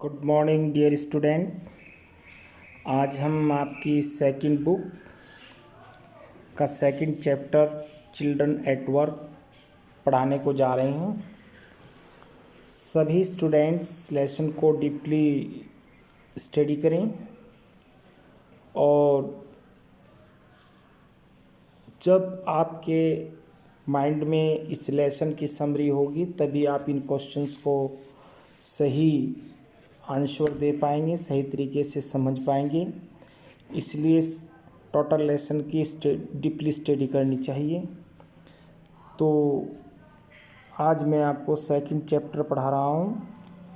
Good morning dear student. आज हम आपकी सेकंड बुक का second chapter children at work पढ़ाने को जा रहे हैं। सभी स्टूडेंट्स लेसन को डीपली स्टडी करें और जब आपके माइंड में इस लेसन की समरी होगी तभी आप इन क्वेश्चंस को सही आंसर दे पाएंगे, सही तरीके से समझ पाएंगे। इसलिए टोटल लेसन की डीपली स्टडी करनी चाहिए। तो आज मैं आपको सेकंड चैप्टर पढ़ा रहा हूँ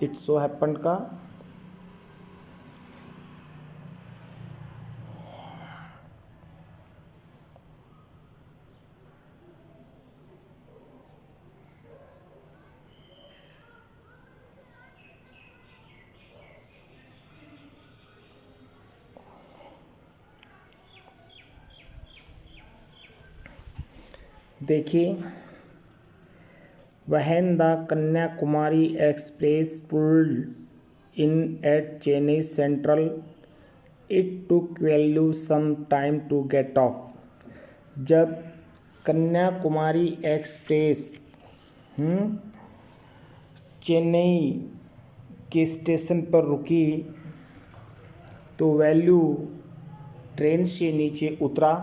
इट सो हैपन का। देखिए, when the Kanyakumari Express pulled in at Chennai Central, it took Vellu some time to get off. जब कन्याकुमारी एक्सप्रेस चेन्नई के स्टेशन पर रुकी तो वेल्यू ट्रेन से नीचे उतरा।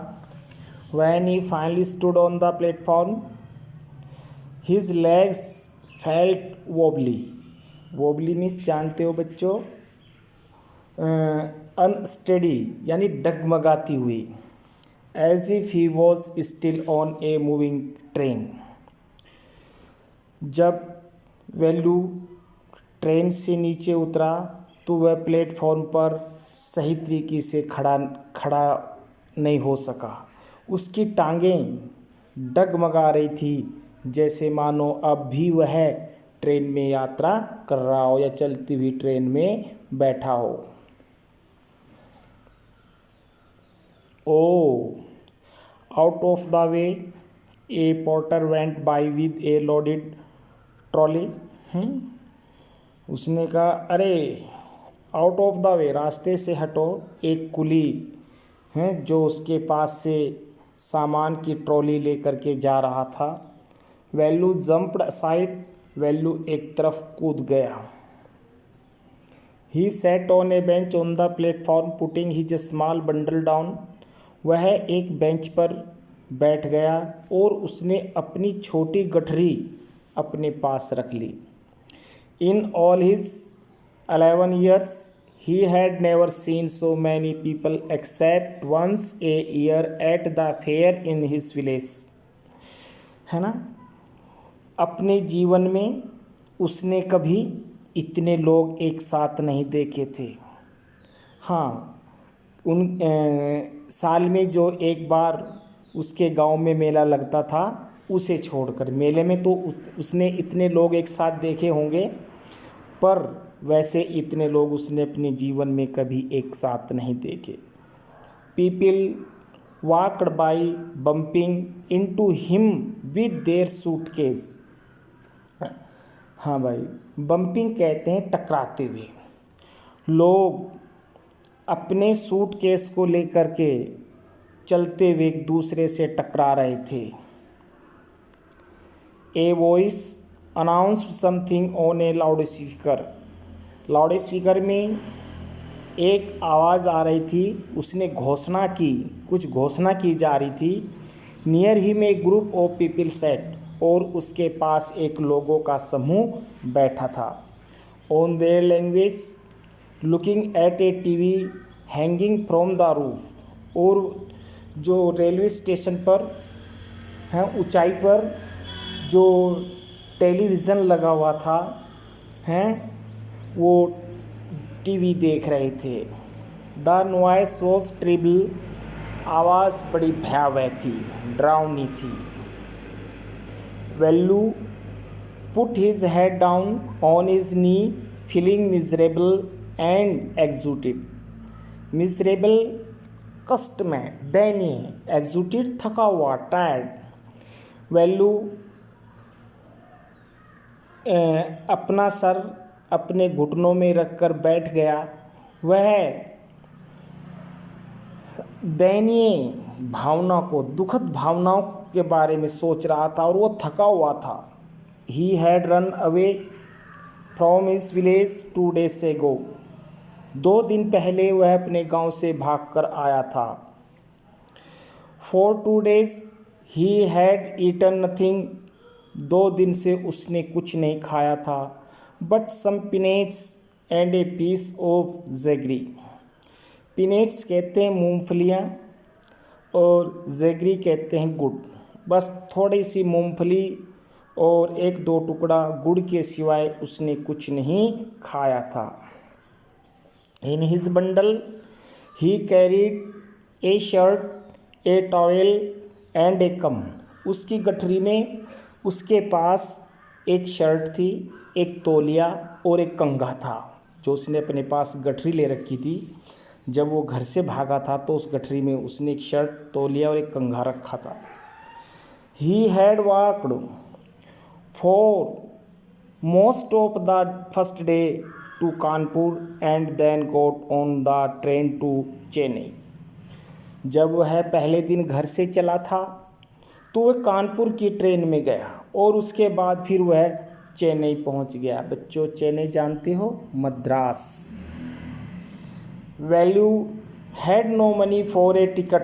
When he finally stood on the platform, his legs felt wobbly. Wobbly means जानते हो बच्चों, unsteady यानी डगमगाती हुई। As if he was still on a moving train. जब वेल्यू ट्रेन से नीचे उतरा तो वह प्लेटफॉर्म पर सही तरीके से खड़ा नहीं हो सका। उसकी टांगें डगमगा रही थी, जैसे मानो अब भी वह ट्रेन में यात्रा कर रहा हो या चलती हुई ट्रेन में बैठा हो। Out of the way A porter went by with A loaded trolley. उसने कहा, अरे आउट ऑफ द वे, रास्ते से हटो। एक कुली है जो उसके पास से सामान की ट्रॉली लेकर के जा रहा था। वेल्यू जंप्ड असाइड, वेल्यू एक तरफ कूद गया। He sat on A bench on the platform putting his small bundle down. वह एक बेंच पर बैठ गया और उसने अपनी छोटी गठरी अपने पास रख ली। In all his 11 years he had never seen so many people except once a year at the fair in his village। है ना, अपने जीवन में उसने कभी इतने लोग एक साथ नहीं देखे थे। हाँ, साल में जो एक बार उसके गांव में मेला लगता था उसे छोड़कर, मेले में तो उसने इतने लोग एक साथ देखे होंगे, पर वैसे इतने लोग उसने अपने जीवन में कभी एक साथ नहीं देखे। People walked by bumping into him with their suitcase. हाँ भाई, बम्पिंग कहते हैं टकराते हुए। लोग अपने सूटकेस को लेकर के चलते हुए एक दूसरे से टकरा रहे थे। A voice announced something on A loud speaker. Loud speaker में एक आवाज़ आ रही थी, उसने घोषणा की, कुछ घोषणा की जा रही थी। नियर ही में एक ग्रुप ऑफ पीपल सेट, और उसके पास एक लोगों का समूह बैठा था। On their language looking at A TV hanging from the roof. और जो रेलवे स्टेशन पर हैं, ऊंचाई पर जो टेलीविज़न लगा हुआ था हैं, वो टीवी देख रहे थे। द नॉइस वॉज ट्रिबल, आवाज़ बड़ी भयावह थी, डरावनी थी। Velu put his head down on his knee feeling miserable and exhausted. Miserable कष्ट में, दयनीय, एग्जूटेड थका हुआ, टायर्ड। वेल्यू अपना सर अपने घुटनों में रखकर बैठ गया। वह दयनीय भावना को, दुखद भावनाओं के बारे में सोच रहा था और वो थका हुआ था। He had run away from his village 2 days ago। 2 दिन पहले वह अपने गांव से भागकर आया था। For 2 days he had eaten nothing। 2 दिन से उसने कुछ नहीं खाया था। But some peanuts and a piece of jaggery। पीनेट्स कहते हैं मूंगफलियाँ और जैगरी कहते हैं गुड़। बस थोड़ी सी मूंगफली और 1-2 टुकड़ा गुड़ के सिवाय उसने कुछ नहीं खाया था। In his bundle he carried a shirt, a towel and a comb। उसकी गठरी में उसके पास एक शर्ट थी, एक तौलिया और एक कंघा था, जो उसने अपने पास गठरी ले रखी थी। जब वो घर से भागा था तो उस गठरी में उसने एक शर्ट, तौलिया और एक कंघा रखा था। He had walked for most of the first day to Kanpur and then got on the train to Chennai. जब वह पहले दिन घर से चला था तो वह कानपुर की ट्रेन में गया और उसके बाद फिर वह चेन्नई पहुंच गया। बच्चों, चेन्नई जानते हो, Madras. Velu had no money for a ticket.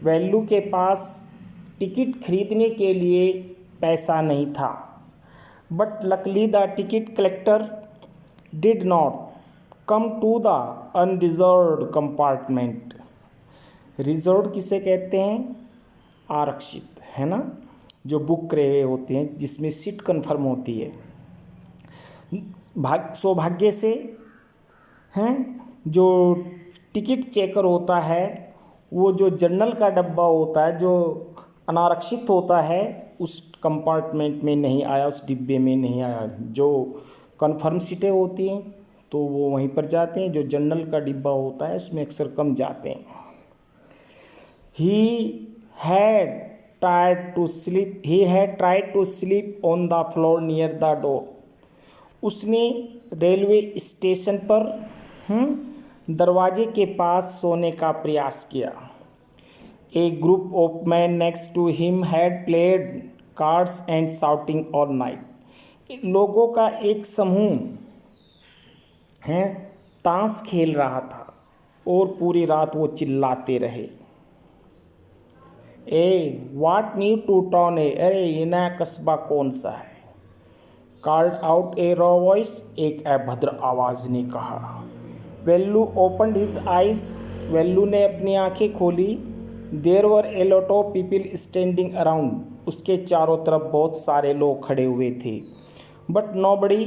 Velu के पास टिकट खरीदने के लिए पैसा नहीं था। But luckily the ticket collector did not come to the unreserved compartment. Reserved किसे कहते हैं? आरक्षित, है ना, जो बुक करे हुए होते हैं, जिसमें सीट कन्फर्म होती है। सौभाग्य से हैं जो टिकट चेकर होता है, वो जो जनरल का डब्बा होता है, जो अनारक्षित होता है, उस कंपार्टमेंट में नहीं आया, उस डिब्बे में नहीं आया। जो कन्फर्म सीटें होती हैं तो वो वहीं पर जाते हैं, जो जनरल का डिब्बा होता है उसमें अक्सर कम जाते हैं। He had tried to sleep on the floor near the door। उसने रेलवे स्टेशन पर दरवाजे के पास सोने का प्रयास किया। A group of men next to him had played cards and shouting all night। लोगों का एक समूह ताश खेल रहा था और पूरी रात वो चिल्लाते रहे। व्हाट न्यू टू टाउन है, अरे ये नया कस्बा कौन सा है? Called out a raw voice, एक अभद्र आवाज़ ने कहा। Velu opened his eyes, Velu ने अपनी आंखें खोली। There were a lot of people standing around, उसके चारों तरफ बहुत सारे लोग खड़े हुए थे। But nobody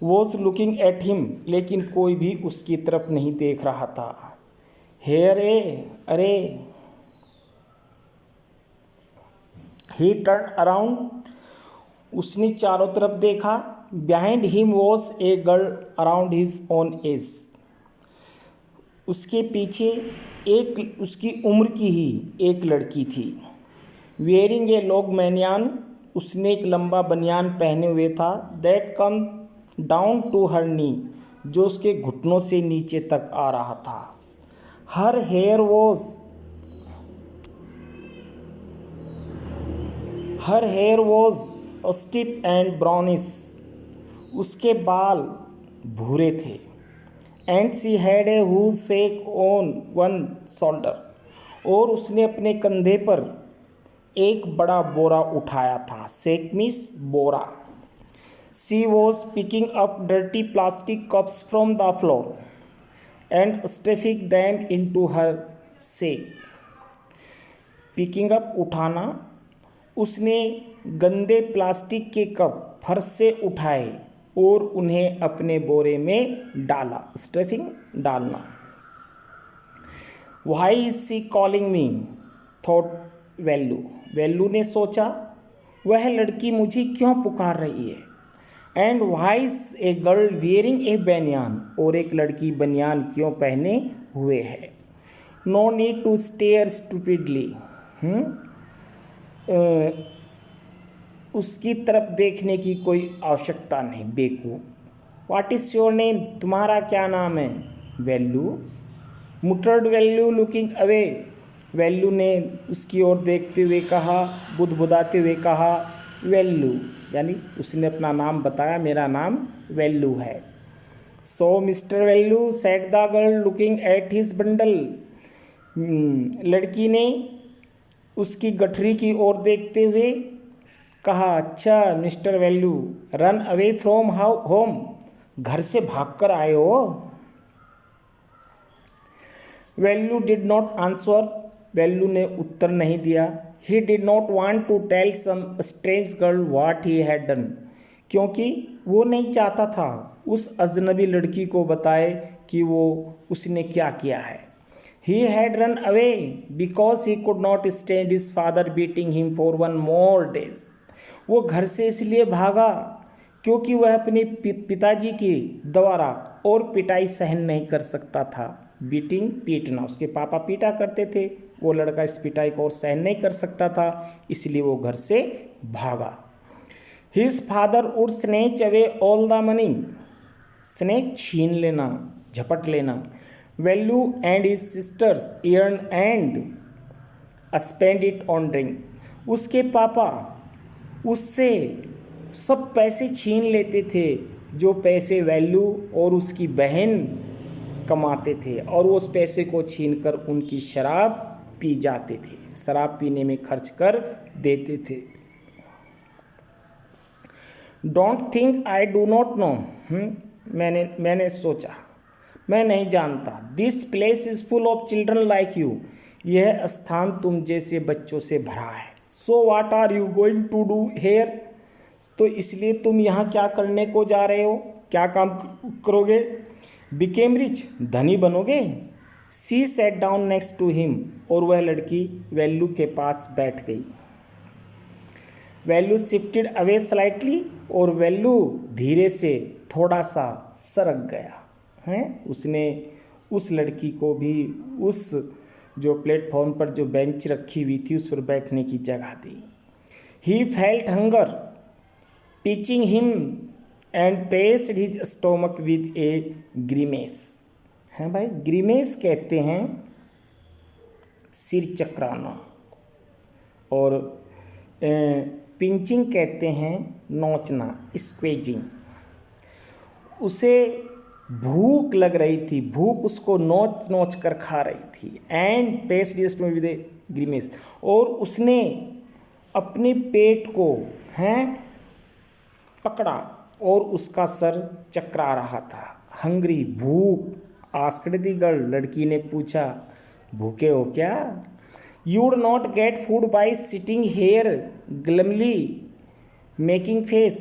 was looking at him, लेकिन कोई भी उसकी तरफ नहीं देख रहा था। हेयर अरे ही टर्न अराउंड, उसने चारों तरफ देखा। Behind him was a girl around his own age, उसके पीछे एक उसकी उम्र की ही एक लड़की थी। वेयरिंग ए लॉन्ग बनियान, उसने एक लंबा बनियान पहने हुए था। That came down to her knee, जो उसके घुटनों से नीचे तक आ रहा था। Her hair was stiff and brownish, उसके बाल भूरे थे। And she had a huge sack on one shoulder, और उसने अपने कंधे पर एक बड़ा बोरा उठाया था। सेक मीन्स बोरा। She was picking up dirty plastic cups from the floor and stuffing them into her sack. Picking up, उठाना। उसने गंदे प्लास्टिक के कप फर्श से उठाए और उन्हें अपने बोरे में डाला। स्टफिंग, डालना। Why is she calling me, thought Velu. Velu ने सोचा, वह लड़की मुझे क्यों पुकार रही है। And why is a girl wearing a baniyan, और एक लड़की बनियान क्यों पहने हुए है। No need to stare stupidly, उसकी तरफ देखने की कोई आवश्यकता नहीं, बेवकूफ। व्हाट इज़ योर नेम, तुम्हारा क्या नाम है। Velu muttered Velu looking away, Velu ने उसकी ओर देखते हुए कहा, बुदबुदाते हुए कहा वैल्यू, यानी उसने अपना नाम बताया, मेरा नाम वैल्यू है। So mister Velu said the girl looking at his bundle, लड़की ने उसकी गठरी की ओर देखते हुए कहा, अच्छा mister Velu, run away from home, घर से भागकर आए हो। Velu did not answer, Velu ने उत्तर नहीं दिया। He did not want to tell some strange girl what he had done, क्योंकि वो नहीं चाहता था उस अजनबी लड़की को बताए कि वो उसने क्या किया है। He had run away because he could not stand his father beating him for 1 more days. वो घर से इसलिए भागा क्योंकि वह अपने पिताजी के द्वारा और पिटाई सहन नहीं कर सकता था। बीटिंग पीटना, उसके पापा पीटा करते थे, वो लड़का इस पिटाई को और सहन नहीं कर सकता था, इसलिए वो घर से भागा। His father would snatch away all the money, snatch छीन लेना, झपट लेना। Value and his sisters earned and spent it on drink. उसके पापा उससे सब पैसे छीन लेते थे जो पैसे वैल्यू और उसकी बहन कमाते थे, और वो उस पैसे को छीनकर उनकी शराब पी जाते थे, शराब पीने में खर्च कर देते थे। Don't think I do not know, मैंने सोचा, मैं नहीं जानता। This place is full of children like you, यह स्थान तुम जैसे बच्चों से भरा है। So what are you going to do here, तो इसलिए तुम यहाँ क्या करने को जा रहे हो, क्या काम करोगे। बिकेम रिच, धनी बनोगे। She sat down next to him, और वह लड़की वैल्यू के पास बैठ गई। वैल्यू शिफ्टेड अवे स्लाइटली, और वैल्यू धीरे से थोड़ा सा सरक गया हैं। उसने उस लड़की को भी उस जो प्लेटफॉर्म पर जो बेंच रखी हुई थी उस पर बैठने की जगह दी। He felt hunger pinching him and pressed his stomach with a grimace, हैं भाई, ग्रीमेस कहते हैं सिर चकराना, और पिंचिंग कहते हैं नोचना, स्क्वेजिंग। उसे भूख लग रही थी, भूख उसको नोच नोच कर खा रही थी। एंड पेस्ट में विद ग्रीमेस, और उसने अपने पेट को पकड़ा और उसका सर चकरा रहा था। हंग्री, भूख। आस्क्ड द गर्ल, लड़की ने पूछा, भूखे हो क्या। You would not get food by sitting here glumly making face,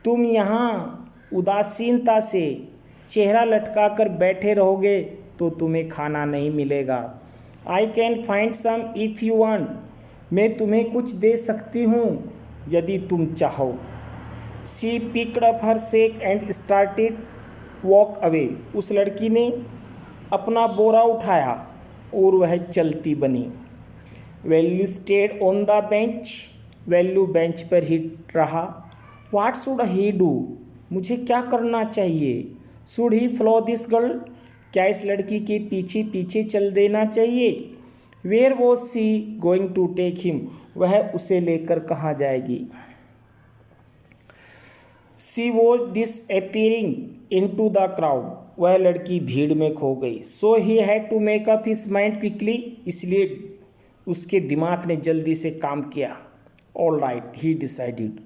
तुम यहाँ उदासीनता से चेहरा लटका कर बैठे रहोगे तो तुम्हें खाना नहीं मिलेगा। I can find some if you want, मैं तुम्हें कुछ दे सकती हूँ यदि तुम चाहो। She picked up her sack and started walk away, उस लड़की ने अपना बोरा उठाया और वह चलती बनी। Value stayed on the bench, value bench पर ही रहा। व्हाट शुड ही डू, मुझे क्या करना चाहिए। Should he follow this girl, क्या इस लड़की के पीछे पीछे चल देना चाहिए। Where was she going to take him, वह उसे लेकर कहाँ जाएगी। She was disappearing into the crowd, वह लड़की भीड़ में खो गई। So he had to make up his mind quickly, इसलिए उसके दिमाग ने जल्दी से काम किया। ऑल राइट ही डिसाइडेड,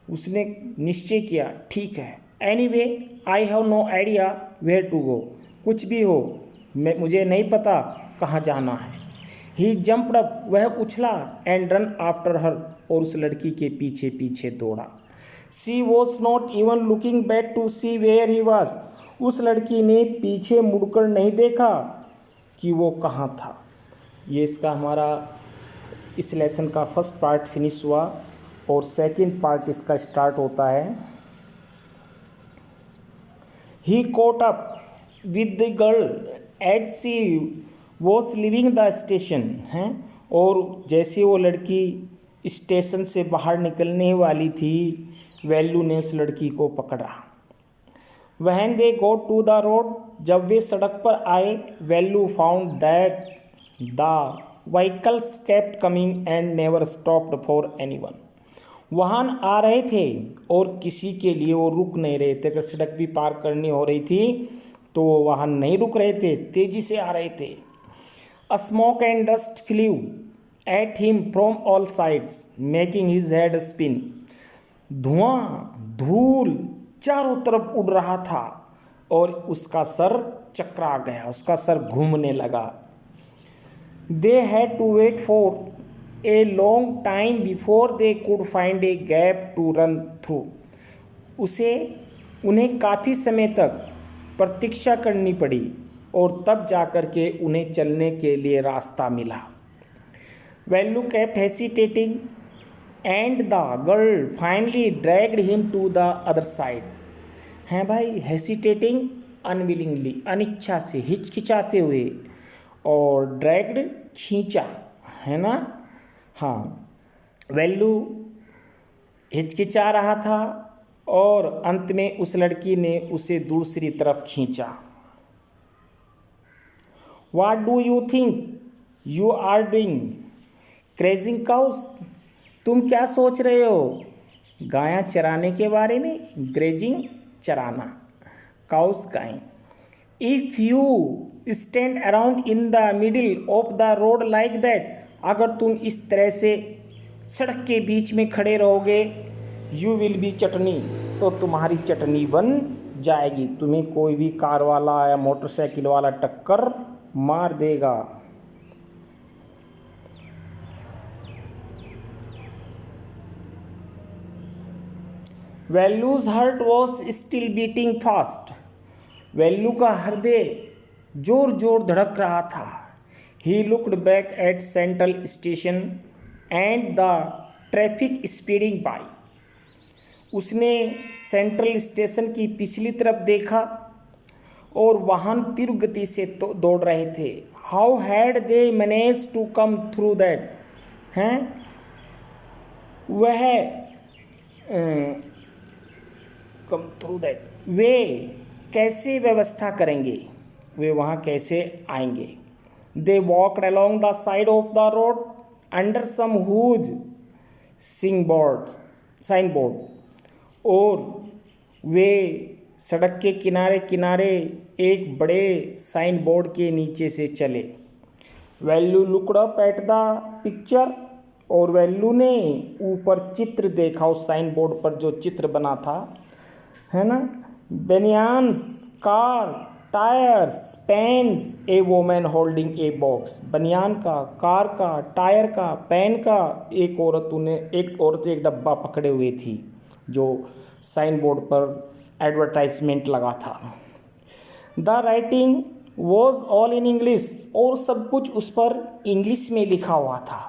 उसने निश्चय किया, ठीक है। Anyway I have no idea where to go, कुछ भी हो मुझे नहीं पता कहाँ जाना है। ही जंप्ड अप, वह उछला। एंड रन आफ्टर हर, और उस लड़की के पीछे पीछे दौड़ा। She was not even looking back to see where he was, उस लड़की ने पीछे मुड़कर नहीं देखा कि वो कहाँ था। ये इसका हमारा इस लेसन का फर्स्ट पार्ट फिनिश हुआ, और सेकंड पार्ट इसका स्टार्ट होता है। He caught up with the girl as she was leaving the station, हैं, और जैसे वो लड़की स्टेशन से बाहर निकलने वाली थी, वैल्यू ने उस लड़की को पकड़ा। When they go to the road, जब वे सड़क पर आए, Velu found that the vehicles kept coming and never stopped for anyone. वाहन आ रहे थे और किसी के लिए वो रुक नहीं रहे थे। अगर सड़क भी पार करनी हो रही थी तो वो वाहन नहीं रुक रहे थे, तेजी से आ रहे थे। A smoke and dust flu at him from all sides making his head spin. धुआं धूल चारों तरफ उड़ रहा था और उसका सर चकरा गया, उसका सर घूमने लगा। They had to wait for a long time before they could find a gap to run through. उन्हें काफ़ी समय तक प्रतीक्षा करनी पड़ी और तब जाकर के उन्हें चलने के लिए रास्ता मिला। Velu kept hesitating and the girl finally dragged him to the other side. हैं भाई, हेसिटेटिंग अनविलिंगली, अनिच्छा से, हिचकिचाते हुए, और ड्रैग्ड खींचा, है ना। हाँ, वैल्यू हिचकिचा रहा था और अंत में उस लड़की ने उसे दूसरी तरफ खींचा। What do you think you are doing? Grazing cows? तुम क्या सोच रहे हो गायां चराने के बारे में? ग्रेजिंग चराना, काउस गायें। If you stand around in the middle of the road like that, अगर तुम इस तरह से सड़क के बीच में खड़े रहोगे, you will be चटनी, तो तुम्हारी चटनी बन जाएगी। तुम्हें कोई भी कार वाला या मोटरसाइकिल वाला टक्कर मार देगा। Values heart was still beating fast. Value का हृदय जोर जोर धड़क रहा था। He looked back at central station and the traffic speeding by. उसने सेंट्रल स्टेशन की पिछली तरफ देखा और वाहन तीव्र गति से दौड़ रहे थे। How had they manage to come through that, हैं वह कम थ्रू दैट, वे कैसे व्यवस्था करेंगे, वे वहाँ कैसे आएंगे। They walked along the side of the road under some huge sign board, और वे सड़क के किनारे किनारे एक बड़े साइन बोर्ड के नीचे से चले। Value looked up at the picture, और वैल्यू ने ऊपर चित्र देखा, उस साइन बोर्ड पर जो चित्र बना था, है ना। Banians, cars, tyres, pens, a women holding a box. बनियान का, कार का, टायर का, पेन का, एक औरत एक डब्बा पकड़े हुए थी जो साइन बोर्ड पर एडवर्टाइजमेंट लगा था। The writing was all in English, और सब कुछ उस पर इंग्लिश में लिखा हुआ था।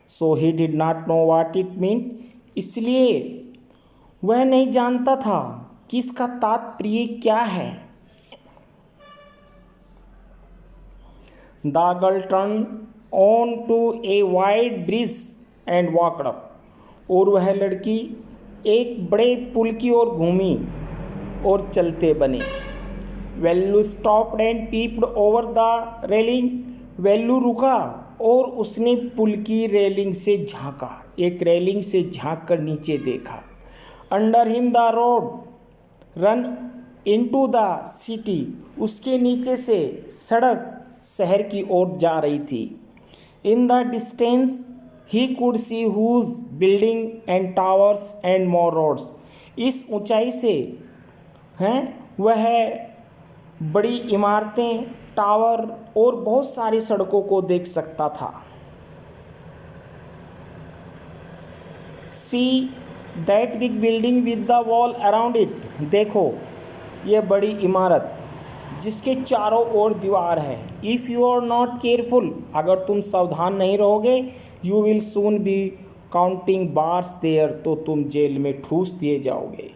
So he did not know what it mean, इसलिए वह नहीं जानता था कि इसका तात्पर्य क्या है। The girl turn on to a wide bridge and walked up, और वह लड़की एक बड़े पुल की ओर घूमी और चलते बने। Value stopped and peeped over the railing, value रुका और उसने पुल की रेलिंग से झांका, एक रेलिंग से झांक कर नीचे देखा। Under him the road run into the city, उसके नीचे से सड़क शहर की ओर जा रही थी। In the distance he could see huge buildings and towers and more roads, इस ऊंचाई से हैं वह बड़ी इमारतें, टावर और बहुत सारी सड़कों को देख सकता था। See that big building with the wall around it, देखो ये बड़ी इमारत जिसके चारों ओर दीवार है। If you are not careful, अगर तुम सावधान नहीं रहोगे, you will soon be counting bars there, तो तुम जेल में ठूस दिए जाओगे,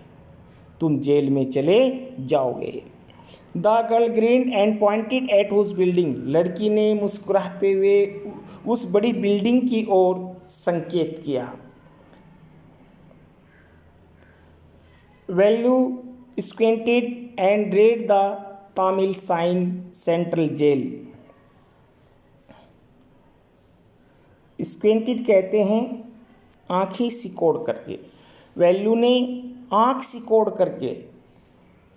तुम जेल में चले जाओगे। The girl grin and pointed at huge building, लड़की ने मुस्कुराते हुए उस बड़ी बिल्डिंग की ओर संकेत किया। Value squinted and read the Tamil sign central jail. Squinted कहते हैं आँखें सिकोड़ करके। वैल्यू ने आँख सिकोड़ करके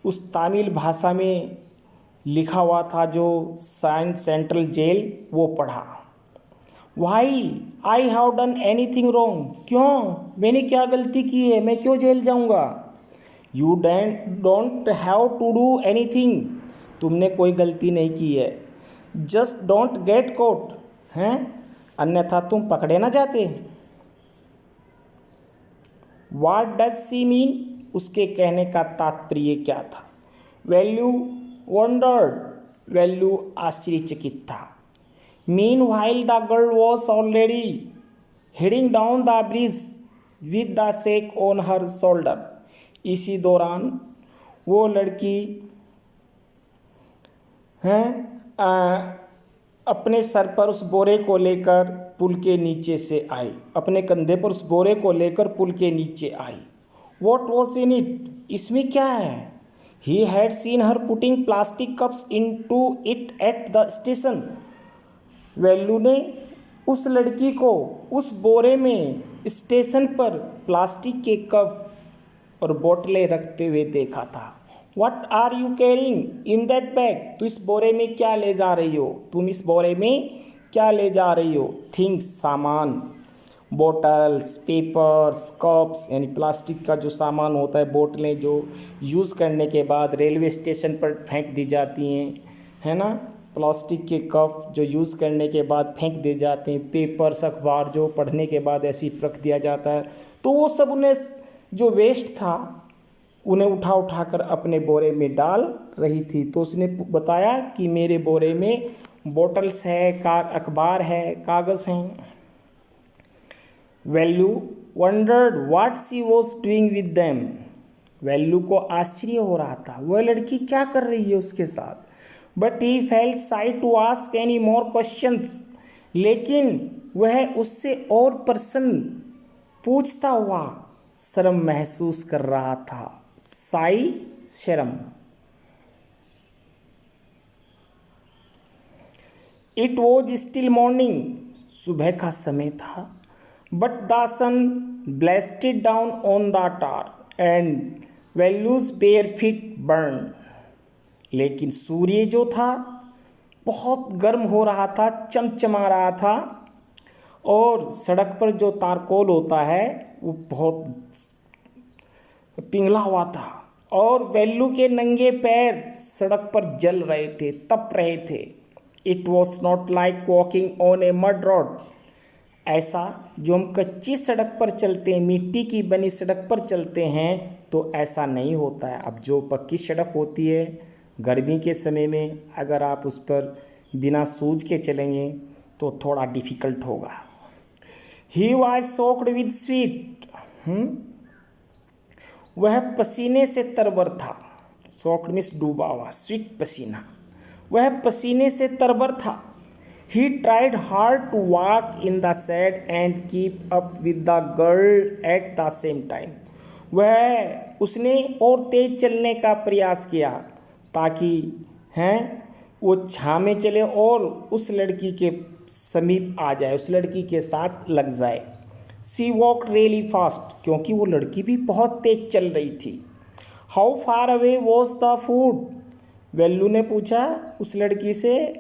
उस तमिल भाषा में लिखा हुआ था जो साइन सेंट्रल जेल वो पढ़ा। Why I have done anything wrong, क्यों, मैंने क्या गलती की है, मैं क्यों जेल जाऊंगा। You don't have to do anything, तुमने कोई गलती नहीं की है। जस्ट डोंट गेट कोट, हैं, अन्यथा तुम पकड़े ना जाते। व्हाट डज सी मीन, उसके कहने का तात्पर्य क्या था। वैल्यू वंडर्ड, वैल्यू आश्चर्यचकित था। Mean while the girl was already heading down the bridge with the sake on her shoulder, इसी दौरान वो लड़की अपने सर पर उस बोरे को लेकर पुल के नीचे से आई, अपने कंधे पर उस बोरे को लेकर पुल के नीचे आई। वॉट वॉज इन इट, इसमें क्या है। He had seen her putting plastic cups into it at the station, Velu ने उस लड़की को उस बोरे में स्टेशन पर प्लास्टिक के कप और बोतलें रखते हुए देखा था। What are you carrying in that bag, तो इस बोरे में क्या ले जा रही हो, तुम इस बोरे में क्या ले जा रही हो। थिंग्स, सामान, बोटल्स, पेपर्स, कप्स, यानी प्लास्टिक का जो सामान होता है, बोतलें जो यूज़ करने के बाद रेलवे स्टेशन पर फेंक दी जाती हैं, है ना, प्लास्टिक के कप जो यूज़ करने के बाद फेंक दिए जाते हैं, पेपर्स, अखबार जो पढ़ने के बाद ऐसे ही रख दिया जाता है, तो वो सब उन्हें जो वेस्ट था उन्हें उठा उठा कर अपने बोरे में डाल रही थी। तो उसने बताया कि मेरे बोरे में बोटल्स है, अखबार है, कागज़ हैं। Velu wondered what she was doing with them, Velu को आश्चर्य हो रहा था वह लड़की क्या कर रही है उसके साथ। But he felt shy to ask any more questions, लेकिन वह उससे और प्रश्न पूछता हुआ शर्म महसूस कर रहा था। साई, शर्म। इट वॉज स्टिल मॉर्निंग, सुबह का समय था। But the sun blasted down on the tar and Velu's bare feet burn, लेकिन सूर्य जो था बहुत गर्म हो रहा था, चमचमा रहा था, और सड़क पर जो तारकोल होता है वो बहुत पिघला हुआ था, और वैल्यू के नंगे पैर सड़क पर जल रहे थे, तप रहे थे। It was not like walking on A mud road, ऐसा जो हम कच्ची सड़क पर चलते हैं, मिट्टी की बनी सड़क पर चलते हैं, तो ऐसा नहीं होता है। अब जो पक्की सड़क होती है गर्मी के समय में, अगर आप उस पर बिना शूज के चलेंगे तो थोड़ा डिफ़िकल्ट होगा। He was soaked with sweet, वह पसीने से तरबर था। सोक्ड मीन्स डूबा हुआ, स्वीट पसीना, वह पसीने से तरबर था। He tried hard to walk in the shade and keep up with the girl at the same time, उसने और तेज चलने का प्रयास किया ताकि वो छाँव में चले और उस लड़की के समीप आ जाए, उस लड़की के साथ लग जाए। सी वॉक रियली फास्ट, क्योंकि वो लड़की भी बहुत तेज चल रही थी। How far away was the food, Velu ने पूछा उस लड़की से,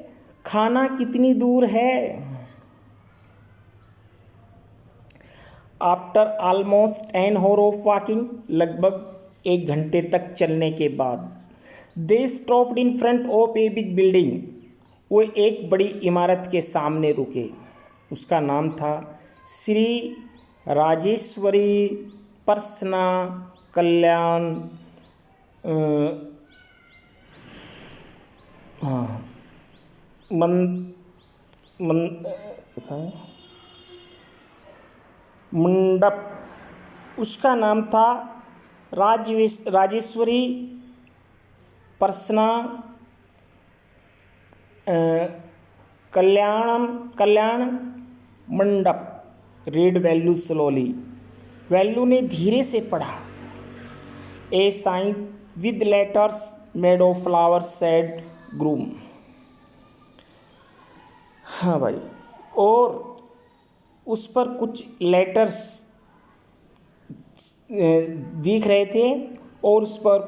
खाना कितनी दूर है। After almost an hour of walking, लगभग 1 घंटे तक चलने के बाद, they stopped in front of a big building, वो एक बड़ी इमारत के सामने रुके। उसका नाम था श्री राजेश्वरी प्रसन्ना कल्याण मंडप, उसका नाम था राजेश्वरी प्रसन्ना कल्याण मंडप। रीड वैल्यू स्लोली, वैल्यू ने धीरे से पढ़ा। ए sign with letters made of flowers said groom। हाँ भाई, और उस पर कुछ लेटर्स दिख रहे थे और उस पर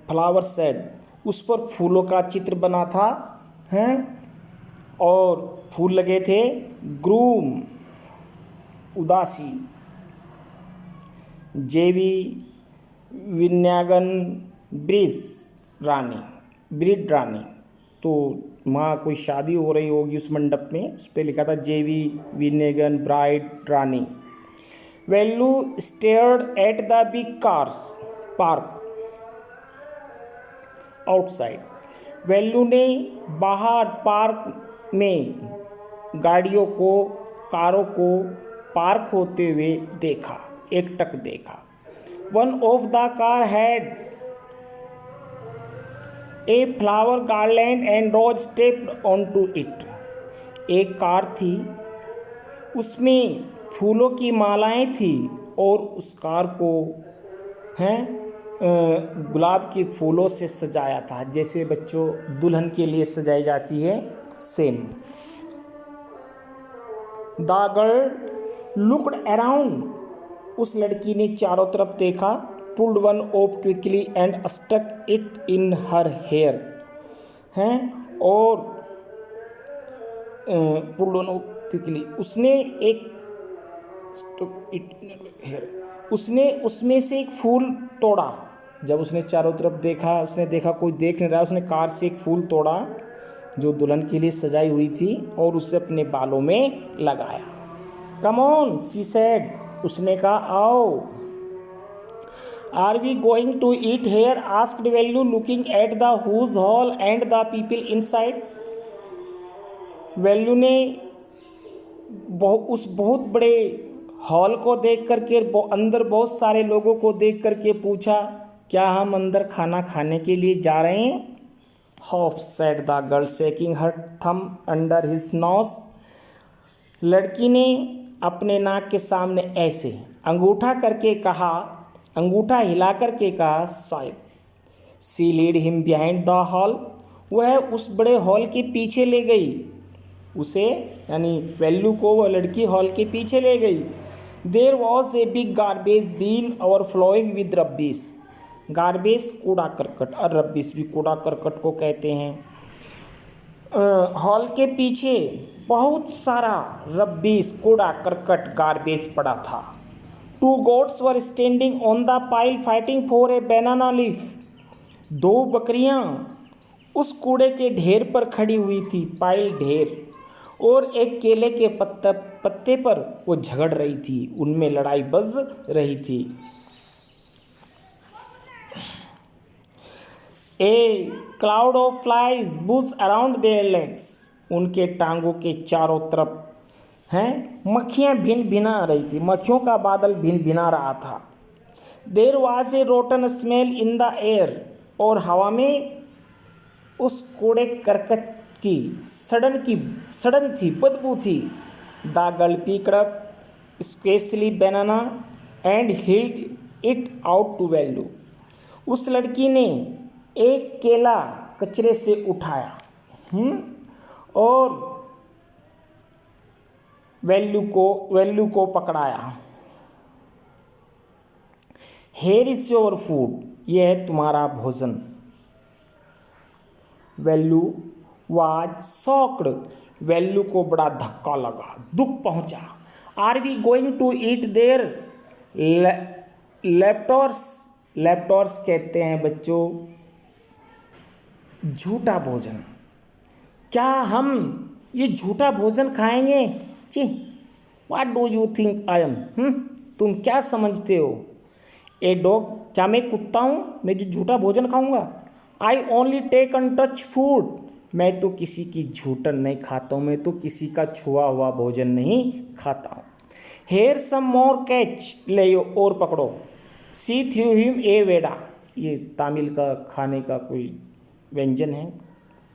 फ्लावर सेड, उस पर फूलों का चित्र बना था हैं, और फूल लगे थे। ग्रूम उदासी। जेवी विन्यागन ब्रिज रानी, तो वहाँ कोई शादी हो रही होगी उस मंडप में, उस पर लिखा था जेवी विन्यागन ब्राइड रानी। Velu stared at the big cars parked outside. Velu ने बाहर पार्क में कारों को पार्क होते हुए देखा, एकटक देखा। One of the car had a flower garland and rose stepped on to it. एक कार थी, उसमें फूलों की मालाएं थी और उस कार को गुलाब के फूलों से सजाया था, जैसे बच्चों दुल्हन के लिए सजाई जाती है, same. The girl looked around. उस लड़की ने चारों तरफ देखा। Pulled one of quickly and stuck it in her hair. और पुल्ड वन ऑफ क्विकली, उसने उसमें से एक फूल तोड़ा। जब उसने चारों तरफ देखा, उसने देखा कोई देख नहीं रहा, उसने कार से एक फूल तोड़ा जो दुल्हन के लिए सजाई हुई थी और उसे अपने बालों में लगाया। कम ऑन शी सेड, उसने कहा आओ। Are we going to eat here asked Velu looking at the huge hall and the people inside. Velu ने उस बहुत बड़े हॉल को देख करके, अंदर बहुत सारे लोगों को देख करके पूछा, क्या हम अंदर खाना खाने के लिए जा रहे हैं? Half said the girl shaking her thumb under his nose. लड़की ने अपने नाक के सामने ऐसे अंगूठा हिला करके कहा शायद। She led him behind the hall. वह उस बड़े हॉल के पीछे ले गई उसे, यानी वेल्लू को वह लड़की हॉल के पीछे ले गई। There was a big garbage bin overflowing with rubbish. Garbage कूड़ा करकट, और रब्बिश भी कूड़ा करकट को कहते हैं। हॉल के पीछे बहुत सारा रब्बिश, कूड़ा करकट, गार्बेज पड़ा था। To goats were standing on the pile fighting for a banana leaf. दो बकरियां उस कूड़े के ढेर पर खड़ी हुई थी, पाइल ढेर, और एक केले के पत्ते पर वो झगड़ रही थी, उनमें लड़ाई बज रही थी। ए cloud of flies Bush around there legs. उनके टांगों के चारों तरफ मक्खियाँ भिन भिना रही थी, मक्खियों का बादल भिन भिना रहा था। There was a rotten smell in the air. और हवा में उस कूड़े करकट की सड़न थी, बदबू थी। The girl picked up specially banana and held it out to Velu. उस लड़की ने एक केला कचरे से उठाया और वेल्लू को पकड़ाया। हेयर इज योर फूड, यह है तुम्हारा भोजन। वेल्लू वाज शॉक्ड। वेल्लू को बड़ा धक्का लगा, दुख पहुंचा। Are we going to eat their leftovers कहते हैं बच्चों झूठा भोजन। क्या हम ये झूठा भोजन खाएंगे? ची, what do you think I am? तुम क्या समझते हो? ए डॉग, क्या मैं कुत्ता हूँ मैं जो झूठा भोजन खाऊंगा? I only take and touch food. मैं तो किसी की झूठन नहीं खाता हूँ, मैं तो किसी का छुआ हुआ भोजन नहीं खाता हूँ। हेयर सम मोर कैच, ले और पकड़ो। सी थ्रू हिम ए वेडा, ये तमिल का खाने का कोई व्यंजन है,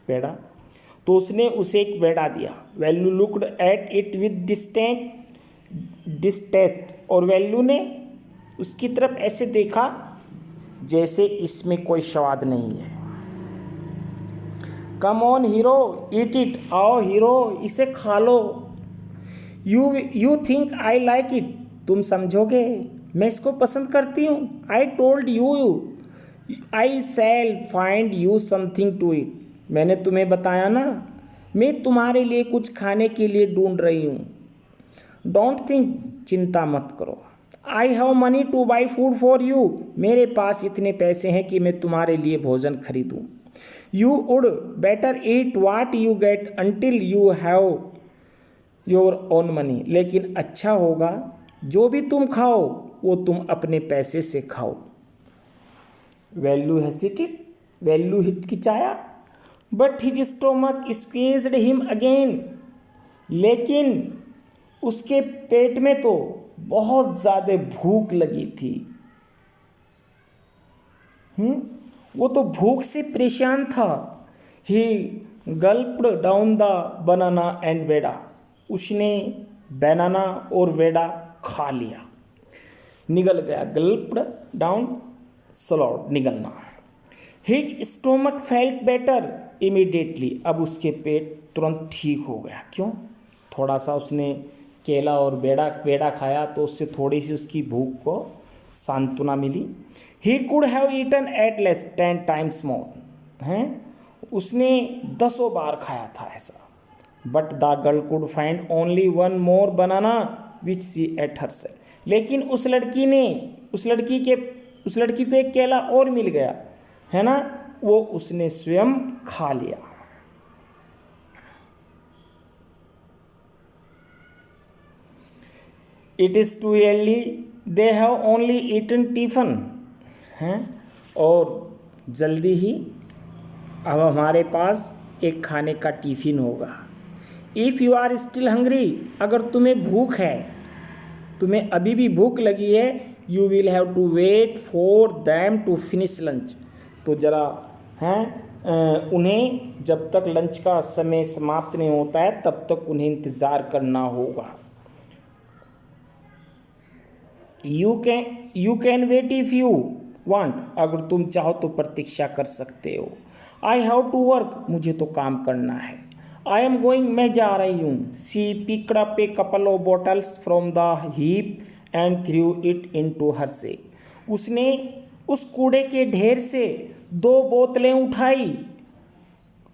वेडा। तो उसने उसे एक वेडा दिया। Velu looked at it with distaste. और वेल्लू ने उसकी तरफ ऐसे देखा जैसे इसमें कोई स्वाद नहीं है। Come on hero, eat it, आओ हीरो इसे खा लो। You think I like it, तुम समझोगे मैं इसको पसंद करती हूँ। I told you I shall find you something to eat, मैंने तुम्हें बताया ना मैं तुम्हारे लिए कुछ खाने के लिए ढूंढ रही हूँ। डोंट थिंक, चिंता मत करो। I have money to by food for you, मेरे पास इतने पैसे हैं कि मैं तुम्हारे लिए भोजन खरीदूँ। You would better eat what you get until you have your own money, लेकिन अच्छा होगा जो भी तुम खाओ वो तुम अपने पैसे से खाओ। वैल्यू हेसिटेड, वैल्यू हिचकिचाया, but his stomach squeezed him again, लेकिन उसके पेट में तो बहुत ज़्यादा भूख लगी थी। वो तो भूख से परेशान था। He gulped down the banana and vada, उसने बनाना और वेडा खा लिया, निगल गया। गल्प्ड डाउन, स्लॉड, निगलना। His stomach felt better immediately, अब उसके पेट तुरंत ठीक हो गया। क्यों? थोड़ा सा उसने केला और वेड़ा खाया तो उससे थोड़ी सी उसकी भूख को सांत्वना मिली। He could have eaten at least 10 times more, हैं उसने 10 बार खाया था ऐसा। But the girl could find only 1 more banana which she ate herself, लेकिन उस लड़की को एक केला और मिल गया है ना, वो उसने स्वयं खा लिया। It is too early, they have only eaten tiffin, हैं और जल्दी ही अब हमारे पास एक खाने का टिफ़िन होगा। If you are still hungry, अगर तुम्हें भूख है, तुम्हें अभी भी भूख लगी है, you will have to wait for them to finish lunch, तो ज़रा हैं उन्हें जब तक लंच का समय समाप्त नहीं होता है तब तक उन्हें इंतज़ार करना होगा। You can wait if you want, अगर तुम चाहो तो प्रतीक्षा कर सकते हो। आई हैव टू वर्क, मुझे तो काम करना है। आई एम गोइंग, मैं जा रही हूँ। She picked up a couple of bottles from the heap and threw it into her से, उसने उस कूड़े के ढेर से 2 बोतलें उठाई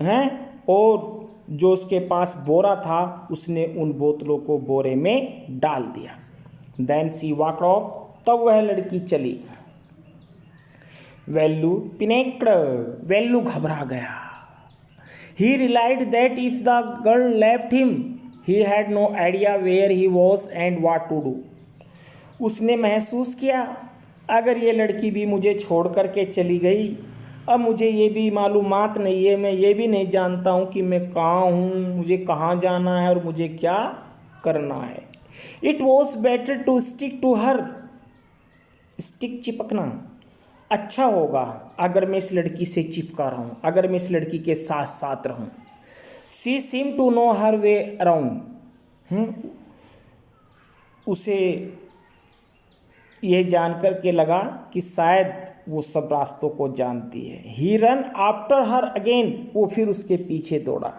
हैं और जो उसके पास बोरा था उसने उन बोतलों को बोरे में डाल दिया। देन सी वॉकड ऑफ, तब वह लड़की चली। वैल्यू पिनेक्ड, वैल्यू घबरा गया। He realised that if the girl left him he had no idea where he was and what to do, उसने महसूस किया अगर ये लड़की भी मुझे छोड़ करके चली गई, अब मुझे ये भी मालूमात नहीं है, मैं ये भी नहीं जानता हूँ कि मैं कहाँ हूँ, मुझे कहाँ जाना है और मुझे क्या करना है। It was better to stick to her, stick चिपकना, अच्छा होगा अगर मैं इस लड़की से चिपका रहूँ, अगर मैं इस लड़की के साथ साथ रहूँ। She seem to know her way around, उसे यह जानकर के लगा कि शायद वो सब रास्तों को जानती है। ही रन आफ्टर हर अगेन, वो फिर उसके पीछे दौड़ा।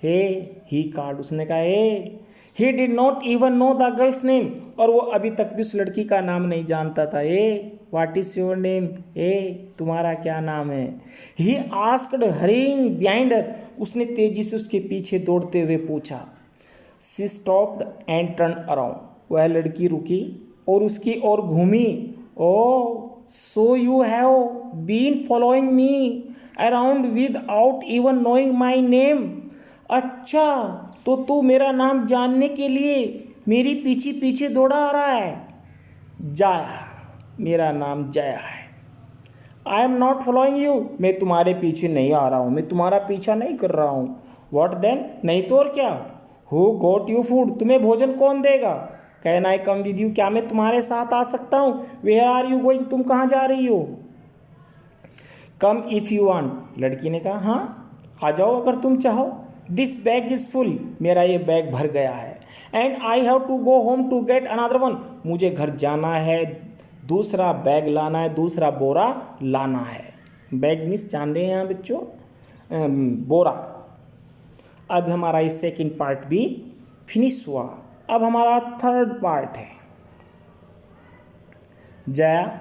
हे ही कॉल्ड, उसने कहा hey. He did not even know the girl's name, और वो अभी तक भी उस लड़की का नाम नहीं जानता था। ए व्हाट इज योर नेम, ए तुम्हारा क्या नाम है। He asked hurrying behind her, उसने तेजी से उसके पीछे दौड़ते हुए पूछा। She stopped and turn around, वह लड़की रुकी और उसकी ओर घूमी। Oh so you have been following me around without even knowing my name, अच्छा तो तू मेरा नाम जानने के लिए मेरी पीछे पीछे दौड़ा आ रहा है। जाया, मेरा नाम जया है। I am not following you, मैं तुम्हारे पीछे नहीं आ रहा हूँ, मैं तुम्हारा पीछा नहीं कर रहा हूँ। व्हाट देन, नहीं तो और क्या। हु गॉट यू फूड, तुम्हें भोजन कौन देगा। Can I come with you, क्या मैं तुम्हारे साथ आ सकता हूँ। वेयर आर यू गोइंग, तुम कहाँ जा रही हो। कम इफ़ यू वांट, लड़की ने कहा हाँ आ जाओ अगर तुम चाहो। दिस बैग इज़ फुल, मेरा ये बैग भर गया है। And I have to go home to get another one, मुझे घर जाना है दूसरा बैग लाना है, दूसरा बोरा लाना है। बैग मीन्स जान रहे हैं यहाँ बच्चों, बोरा। अब हमारा ये सेकंड पार्ट भी फिनिश हुआ। अब हमारा थर्ड पार्ट है। Jaya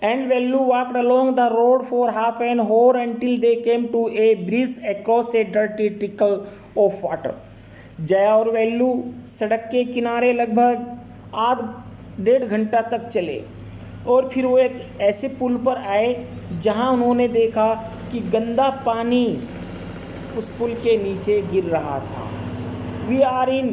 and Velu walked along the road for half an hour until they came to a bridge across a dirty trickle of water। Jaya और वेल्लू सड़क के किनारे लगभग आध डेढ़ घंटा तक चले और फिर वो एक ऐसे पुल पर आए जहां उन्होंने देखा कि गंदा पानी उस पुल के नीचे गिर रहा था। We are in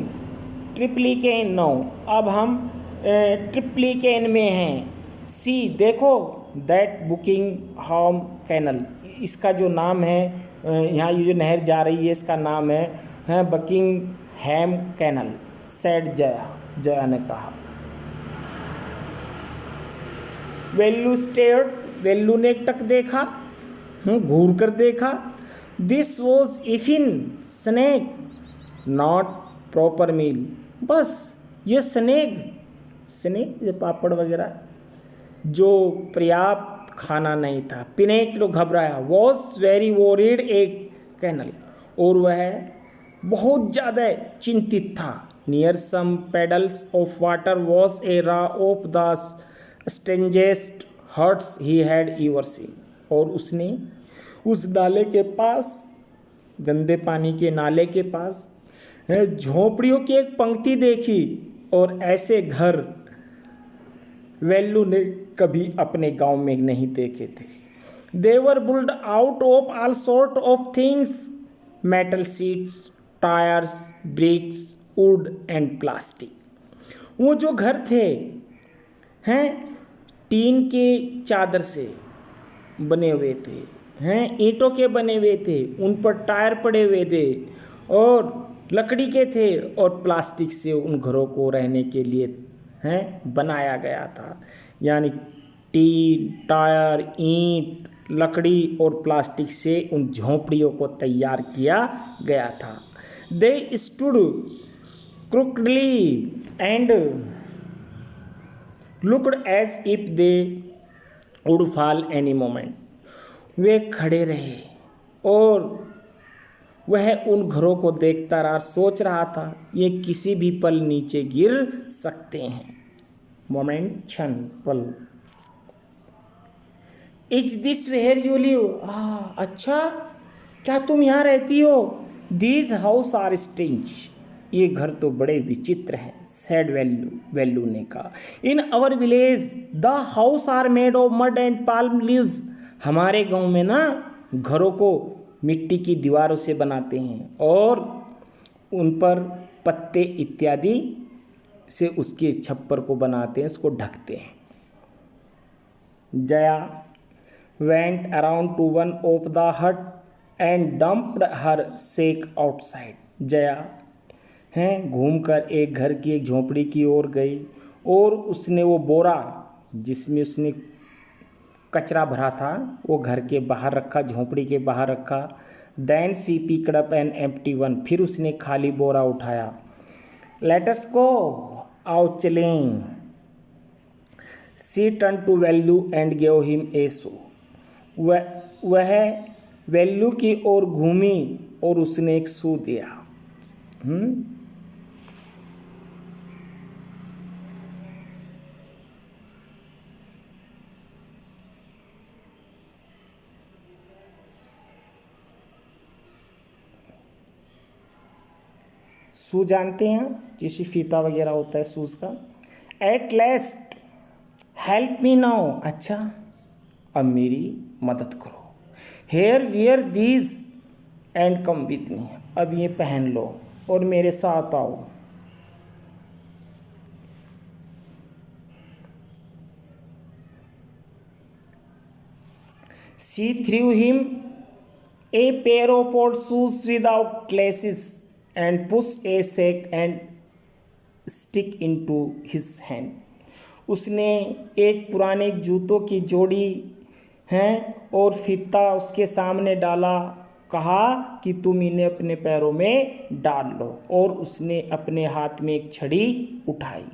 Triplicane now. अब हम ट्रिप्लिकेन में हैं। सी देखो, दैट बुकिंग होम कैनल, इसका जो नाम है, यहाँ ये जो नहर जा रही है इसका नाम है बकिंग हैम कैनल। सेड जया, जया ने कहा। वेल्लू स्टेयर्ड, वेल्लू ने टक देखा, घूर कर देखा। दिस वॉज इफिन स्नैक नॉट प्रॉपर मील। बस ये स्नैक जो पापड़ वगैरह जो पर्याप्त खाना नहीं था। पिनेक जो घबराया, was very worried a canal, और वह बहुत ज़्यादा चिंतित था। Near some puddles of water was a row of the strangest huts he had ever seen. और उसने उस नाले के पास, गंदे पानी के नाले के पास झोपड़ियों की एक पंक्ति देखी, और ऐसे घर वेल्लू ने कभी अपने गांव में नहीं देखे थे। They were built out of all sort of things, metal sheets, tyres, bricks, wood and plastic. वो जो घर थे टीन के चादर से बने हुए थे, ईंटों के बने हुए थे, उन पर टायर पड़े हुए थे, और लकड़ी के थे, और प्लास्टिक से उन घरों को रहने के लिए बनाया गया था। यानी टीन, टायर, ईंट, लकड़ी और प्लास्टिक से उन झोंपड़ियों को तैयार किया गया था। They stood crookedly and looked as if they would fall any moment। वे खड़े रहे और वह उन घरों को देखता रहा, सोच रहा था ये किसी भी पल नीचे गिर सकते हैं। मोमेंट, क्षण, पल। Is this where you live? अच्छा, क्या तुम यहाँ रहती हो? दीज हाउस आर स्ट्रेंज, ये घर तो बड़े विचित्र हैं। सैड वेल्लू ने कहा। In our village the houses are made of mud and palm leaves. हमारे गांव में ना घरों को मिट्टी की दीवारों से बनाते हैं और उन पर पत्ते इत्यादि से उसके छप्पर को बनाते हैं, उसको ढकते हैं। Jaya went around to one of the hut and dumped her sack outside. Jaya घूमकर एक घर की एक झोंपड़ी की ओर गई और उसने वो बोरा जिसमें उसने कचरा भरा था वो घर के बाहर रखा, झोंपड़ी के बाहर रखा। Then she picked up an empty one, फिर उसने खाली बोरा उठाया। लेट अस गो, आओ चलें। She turn to Velu and gave him a show. वह वेल्लू की ओर घूमी और उसने एक शू दिया। शू जानते हैं, जैसे फीता वगैरह होता है शूज़ का। At last help me now, अच्छा अब मेरी मदद करो। Here wear these and come with me, अब ये पहन लो और मेरे साथ आओ। She threw him a pair of old shoes without laces and push a sack and stick into his hand। उसने एक पुराने जूतों की जोड़ी और फीता उसके सामने डाला, कहा कि तुम इन्हें अपने पैरों में डाल लो, और उसने अपने हाथ में एक छड़ी उठाई।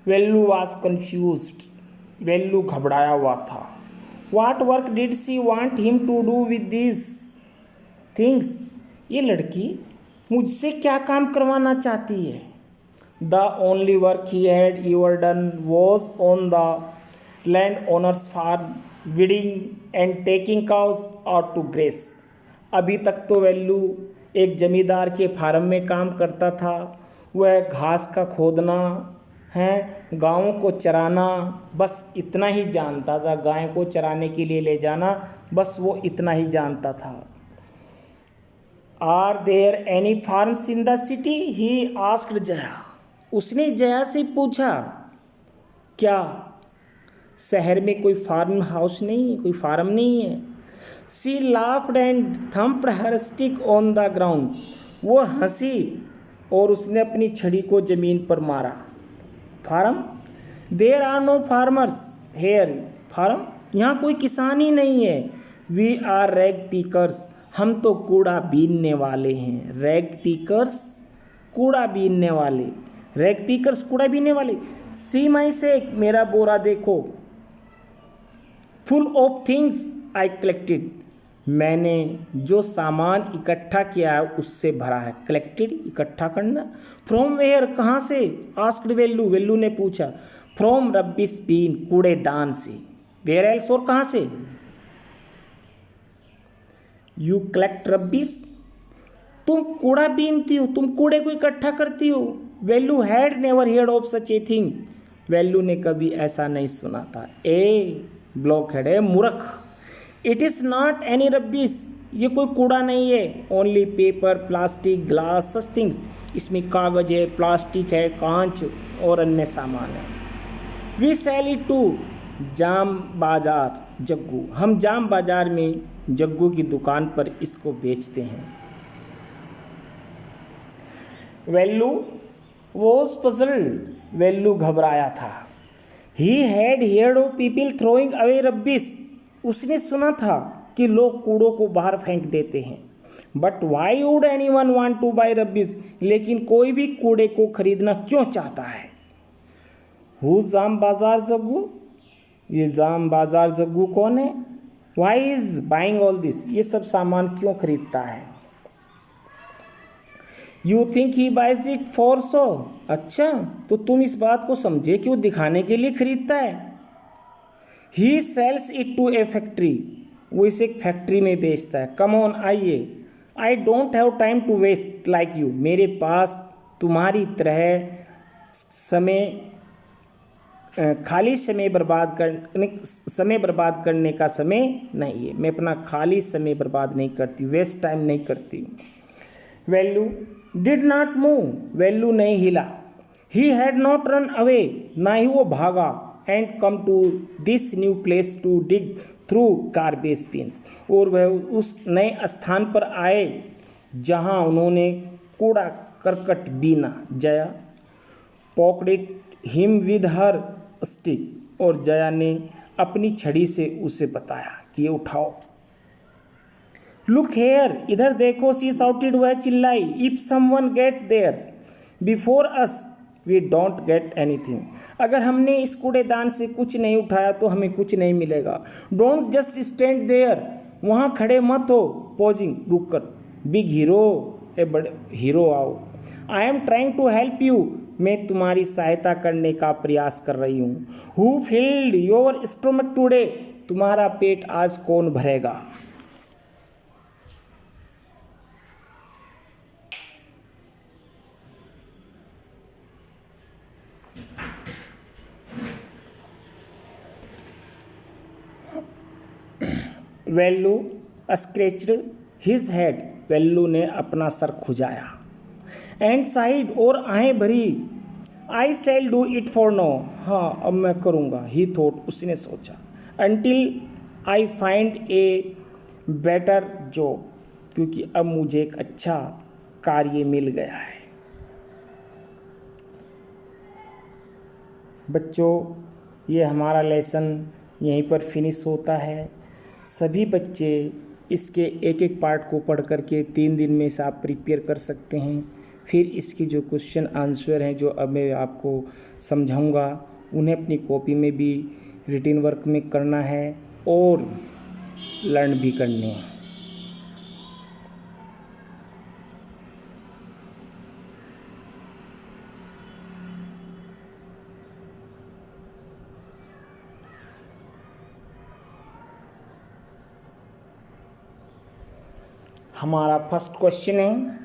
वेल्लू वाज कंफ्यूज्ड, वेल्लू घबराया हुआ था। What work did she want him to do with these things? ये लड़की मुझसे क्या काम करवाना चाहती है? The only work he had ever done was on the landowner's farm, weeding and taking cows out to graze. अभी तक तो वेल्लू एक जमींदार के फार्म में काम करता था। वह घास का खोदना है, गायों को चराना, बस इतना ही जानता था। गाय को चराने के लिए ले जाना, बस वो इतना ही जानता था। Are there any farms in the city? He asked Jaya. उसने जया से पूछा, क्या शहर में कोई फार्म हाउस नहीं है, कोई फार्म नहीं है? She laughed and thumped her stick on the ground. वो हंसी और उसने अपनी छड़ी को ज़मीन पर मारा। Farm? There are no farmers here. Farm? यहाँ कोई किसान ही नहीं है। We are rag pickers. हम तो कूड़ा बीनने वाले हैं। रैग पीकर्स, कूड़ा बीनने वाले। रैग पीकर्स, कूड़ा बीनने वाले। सी माई सेक, मेरा बोरा देखो। Full of things I collected. मैंने जो सामान इकट्ठा किया है उससे भरा है। कलेक्टेड, इकट्ठा करना। फ्रॉम वेयर, कहाँ से? आस्क्ड वेल्लू। वेल्लू ने पूछा। फ्रॉम रब्बिश बीन, कूड़ेदान से। वेयर एल्स, और कहाँ से? You collect rubbish. तुम कूड़ा बीनती हो, तुम कूड़े को इकट्ठा करती हो। Velu had never heard of such a thing. Velu ने कभी ऐसा नहीं सुना था। ए ब्लॉक हेड है, मूर्ख। It is not any rubbish. ये कोई कूड़ा नहीं है। Only paper, plastic, glass, such things. इसमें कागज है, प्लास्टिक है, कांच और अन्य सामान है। We cell it to Jam Bazaar Jaggu. हम जाम बाजार में जग्गू की दुकान पर इसको बेचते हैं। वेल्लू वॉज पजल्ड। वेल्लू घबराया था। He had heard of people throwing away rubbish. उसने सुना था कि लोग कूड़ों को बाहर फेंक देते हैं। But why would anyone want to buy rubbish? लेकिन कोई भी कूड़े को खरीदना क्यों चाहता है? हु जाम बाजार जग्गू? ये जाम बाजार जग्गू कौन है? Why is buying all this? ये सब सामान क्यों खरीदता है? You think he buys it for show? अच्छा, तो तुम इस बात को समझे कि वो दिखाने के लिए खरीदता है। He sells it to a factory. वो इसे एक फैक्ट्री में बेचता है। कम ऑन, आइए। I don't have time to waste like you. मेरे पास तुम्हारी तरह खाली समय बर्बाद करने का समय नहीं है। मैं अपना खाली समय बर्बाद नहीं करती, वेस्ट टाइम नहीं करती। Velu did not move. Velu नहीं हिला। He had not run away. ना ही वो भागा। And come to this new place to dig through garbage bins. और वह उस नए स्थान पर आए जहां उन्होंने कूड़ा करकट बीना। Jaya poked him with her stick. और जया ने अपनी छड़ी से उसे बताया कि ये उठाओ। लुक हेयर, इधर देखो। सी साउटेड, वह चिल्लाई। If someone get there before us we don't get anything. अगर हमने इस कूड़ेदान से कुछ नहीं उठाया तो हमें कुछ नहीं मिलेगा। डोंट जस्ट स्टैंड देयर, वहाँ खड़े मत हो। पॉजिंग, रुक कर। बिग हीरो, ए बड़े हीरो आओ। I am trying to help you. मैं तुम्हारी सहायता करने का प्रयास कर रही हूँ। Who filled your stomach today? तुम्हारा पेट आज कौन भरेगा? Velu scratched his head. Velu ने अपना सर खुजाया। एंड साइड, और आहें भरी। I shall do it for now. हाँ, अब मैं करूँगा। ही थॉट, उसने सोचा। Until I find a better job, क्योंकि अब मुझे एक अच्छा कार्य मिल गया है। बच्चों, ये हमारा लेसन यहीं पर फिनिश होता है। सभी बच्चे इसके एक एक पार्ट को पढ़ करके 3 दिन में से आप प्रिपेयर कर सकते हैं। फिर इसकी जो क्वेश्चन आंसर हैं जो अब मैं आपको समझाऊंगा उन्हें अपनी कॉपी में भी रिटिन वर्क में करना है और लर्न भी करने हैं। हमारा फर्स्ट क्वेश्चन है,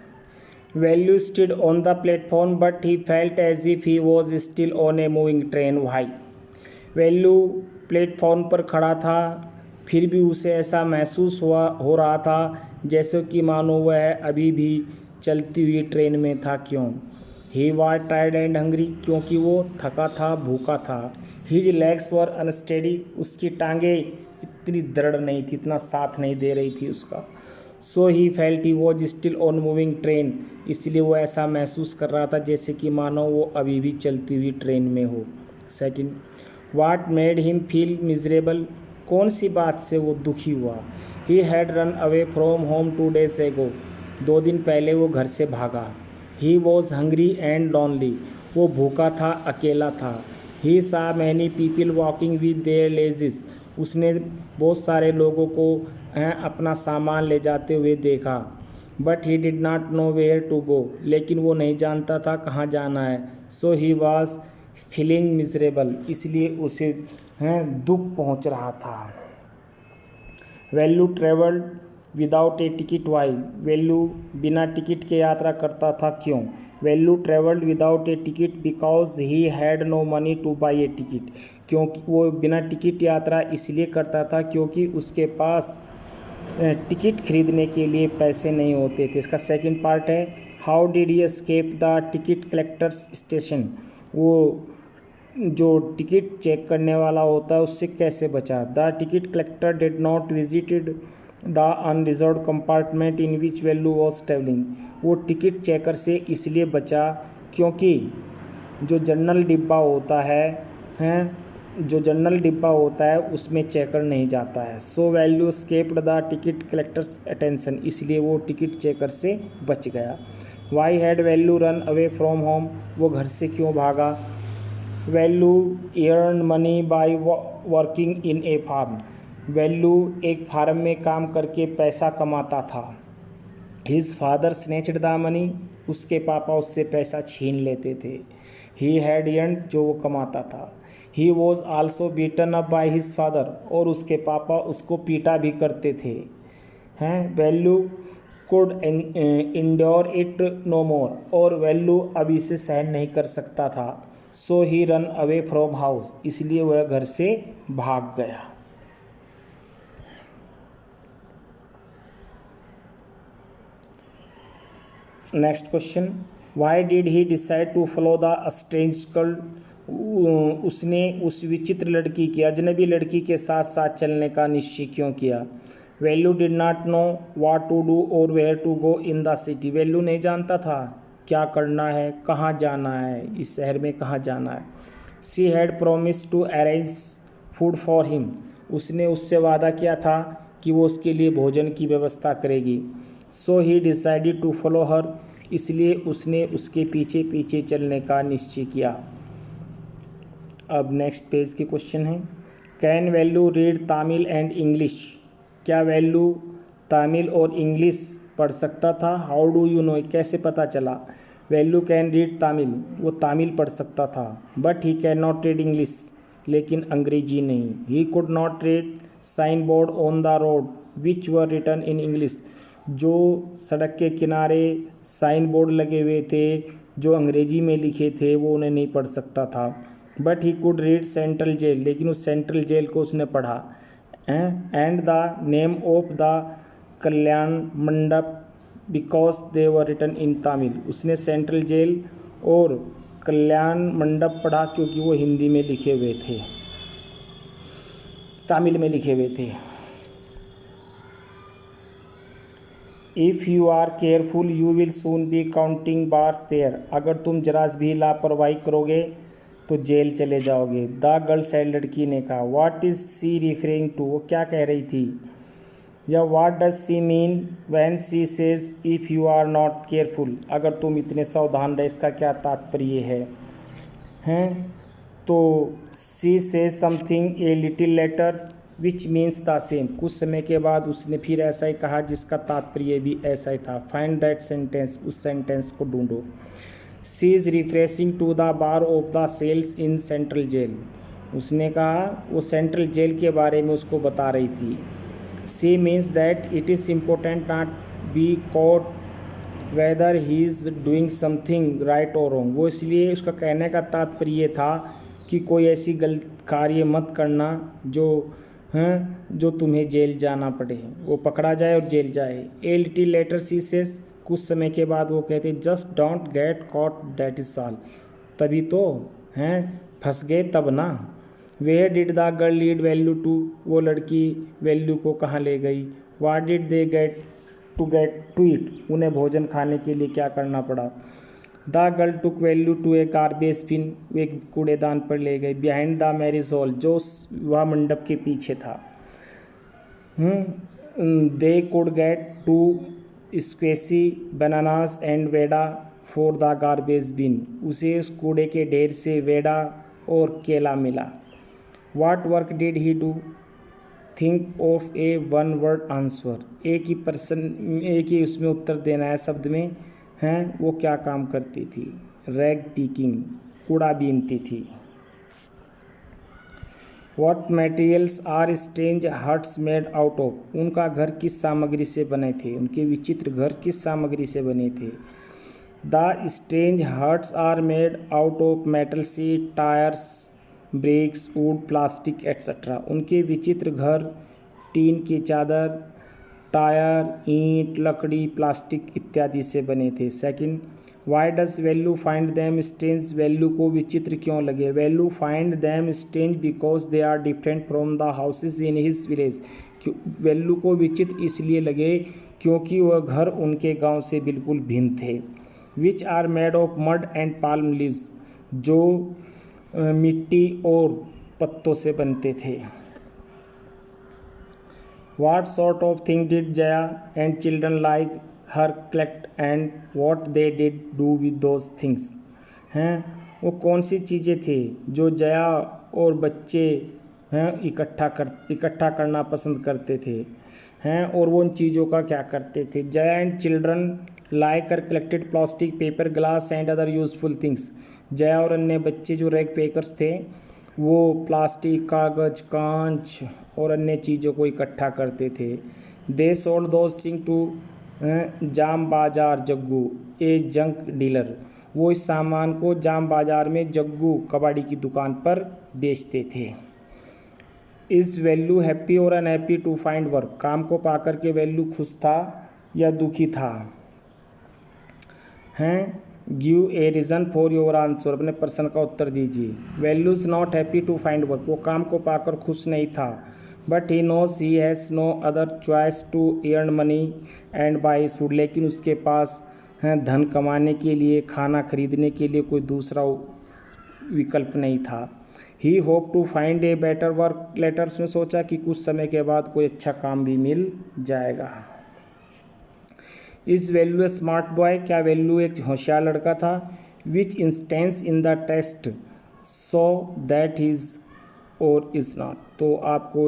Velu stood on the platform but he felt as if he was still on a moving train, why? Velu platform पर खड़ा था, फिर भी उसे ऐसा महसूस हो रहा था जैसे कि मानो वह अभी भी चलती हुई ट्रेन में था, क्यों? He was tired and hungry, क्योंकि वो थका था, भूखा था। हिज लेग्स वर अनस्टेडी, उसकी टांगें इतनी दृढ़ नहीं थी, इतना साथ नहीं दे रही थी उसका। So he felt he was still on moving train, इसलिए वो ऐसा महसूस कर रहा था जैसे कि मानो वो अभी भी चलती हुई ट्रेन में हो। Second, what made him feel miserable, कौन सी बात से वो दुखी हुआ? He had run away from home 2 days एगो, 2 दिन पहले वो घर से भागा। He was hungry and lonely, वो भूखा था, अकेला था। He saw many people walking with their luggage, उसने बहुत सारे लोगों को अपना सामान ले जाते हुए देखा। But he did not know where to go, लेकिन वो नहीं जानता था कहाँ जाना है। So he was feeling miserable, इसलिए उसे दुख पहुँच रहा था। Velu travelled without a ticket, why? Velu बिना टिकट के यात्रा करता था, क्यों? Velu travelled without a ticket because he had no money to buy a ticket, क्योंकि वो बिना टिकट यात्रा इसलिए करता था क्योंकि उसके पास टिकट खरीदने के लिए पैसे नहीं होते थे। इसका सेकंड पार्ट है, how did he escape the ticket collector's station, वो जो टिकट चेक करने वाला होता है उससे कैसे बचा? The ticket collector did not visited the unreserved compartment in which value was travelling, वो टिकट चेकर से इसलिए बचा क्योंकि जो जनरल डिब्बा होता है जो जनरल डिब्बा होता है उसमें चेकर नहीं जाता है। So Velu escaped the ticket collector's attention, इसलिए वो टिकट चेकर से बच गया। Why had Velu run away from home, वो घर से क्यों भागा? Velu earn money by working in a farm, Velu एक फार्म में काम करके पैसा कमाता था। His father snatched the money, उसके पापा उससे पैसा छीन लेते थे। ही हैड अर्न्ड, जो वो कमाता था। He was also beaten up by his father, और उसके पापा उसको पीटा भी करते थे। Velu could endure it no more, और वैल्यू अब इसे सहन नहीं कर सकता था। So he ran away from house, इसलिए वह घर से भाग गया। Next question, why did he decide to follow the strange girl, उसने उस विचित्र लड़की की, अजनबी लड़की के साथ साथ चलने का निश्चय क्यों किया? Velu did not know what to do और where to go in the city, Velu नहीं जानता था क्या करना है, कहाँ जाना है, इस शहर में कहाँ जाना है। She had promise to arrange food for him, उसने उससे वादा किया था कि वो उसके लिए भोजन की व्यवस्था करेगी। So he decided to follow her, इसलिए उसने उसके पीछे पीछे चलने का निश्चय किया। अब नेक्स्ट पेज के क्वेश्चन है, can value read Tamil and English, क्या वैल्यू तमिल और इंग्लिश पढ़ सकता था? हाउ डू यू नो, कैसे पता चला? वैल्यू कैन रीड तमिल, वो तमिल पढ़ सकता था। But he can not read English, लेकिन अंग्रेजी नहीं। He could not read sign board on the road which were written in English, जो सड़क के किनारे साइन बोर्ड लगे हुए थे जो अंग्रेजी में लिखे थे वो उन्हें नहीं पढ़ सकता था। But he could read central jail, लेकिन उस सेंट्रल जेल को उसने पढ़ा। And the name of the Kalyan Mandap because they were written in Tamil, उसने सेंट्रल जेल और कल्याण मंडप पढ़ा क्योंकि वो हिंदी में लिखे हुए थे, तमिल में लिखे हुए थे। If you are careful you will soon be counting bars there, अगर तुम जरा भी लापरवाही करोगे तो जेल चले जाओगे। द गर्ल सेड, लड़की ने कहा। What is she referring to, वो क्या कह रही थी? या what does she mean when she says if you are not careful, अगर तुम इतने सावधान रहे, इसका क्या तात्पर्य है? तो शी से something A little letter which means the same. कुछ समय के बाद उसने फिर ऐसा ही कहा जिसका तात्पर्य भी ऐसा ही था। फाइंड दैट सेंटेंस, उस सेंटेंस को ढूंढो। She is refreshing to the bar of the cells in central jail. उसने कहा वो सेंट्रल जेल के बारे में उसको बता रही थी। She means that it is important not be caught whether he is doing something right और रॉन्ग। वो इसलिए उसका कहने का तात्पर्य था कि कोई ऐसी गलत कार्य मत करना जो तुम्हें जेल जाना पड़े, वो पकड़ा जाए और जेल जाए। A little later she says, कुछ समय के बाद वो कहते just don't get caught that is all. तभी तो फंस गए तब ना। Where did the girl lead Velu to, वो लड़की वैल्यू को कहाँ ले गई। What did they get to eat, उन्हें भोजन खाने के लिए क्या करना पड़ा। The girl took Velu to a garbage bin, वे कूड़ेदान पर ले गए। बिहाइंड द मैरिज हॉल, जो विवाह मंडप के पीछे था। They could get two squashy bananas and vada for the garbage bin, उसे उस कूड़े के ढेर से वेडा और केला मिला। वाट work did he do, think of A one word answer, एक ही उसमें उत्तर देना है शब्द में। वो क्या काम करती थी। रैग टीकिंग, कूड़ा बीनती थी। What materials are strange huts made out of, उनका घर किस सामग्री से बने थे, उनके विचित्र घर किस सामग्री से बने थे। The strange huts are made out of metal sheet, tires, bricks, wood, plastic etc. उनके विचित्र घर टीन की चादर, टायर, ईंट, लकड़ी, प्लास्टिक इत्यादि से बने थे। Second, why does Velu find them strange, Velu को विचित्र क्यों लगे। Velu find them strange because they are different from the houses in his village. Velu को विचित्र इसलिए लगे क्योंकि वह घर उनके गांव से बिल्कुल भिन्न थे। Which are made of mud and palm leaves, जो मिट्टी और पत्तों से बनते थे। What sort of thing did Jaya and children like her collect and what they did do with those things? वो कौन सी चीज़ें थी जो जया और बच्चे इकट्ठा करना पसंद करते थे और वो उन चीज़ों का क्या करते थे। Jaya and children like her collected plastic, paper, glass and other useful things. Jaya और अन्य बच्चे जो रैग पेकर्स थे वो प्लास्टिक, कागज, कांच और अन्य चीज़ों को इकट्ठा करते थे। They sold those thing to Jam Bazaar Jaggu, A junk dealer. वो इस सामान को जाम बाजार में जग्गू कबाड़ी की दुकान पर बेचते थे। इज़ वैल्यू हैप्पी और अनहैप्पी टू फाइंड वर्क, काम को पाकर के वैल्यू खुश था या दुखी था। Give a reason for your answer, अपने प्रश्न का उत्तर दीजिए। Velu is not happy to find work, वो काम को पाकर खुश नहीं था। But he knows he has no other choice to earn money and buy his food, लेकिन उसके पास धन कमाने के लिए, खाना खरीदने के लिए कोई दूसरा विकल्प नहीं था। He hope to find a better work later, उसने सोचा कि कुछ समय के बाद कोई अच्छा काम भी मिल जाएगा। Is Velu a smart boy, क्या वैल्यू एक होशियार लड़का था। Which instance in the test so that is और इज़ नॉट, तो आपको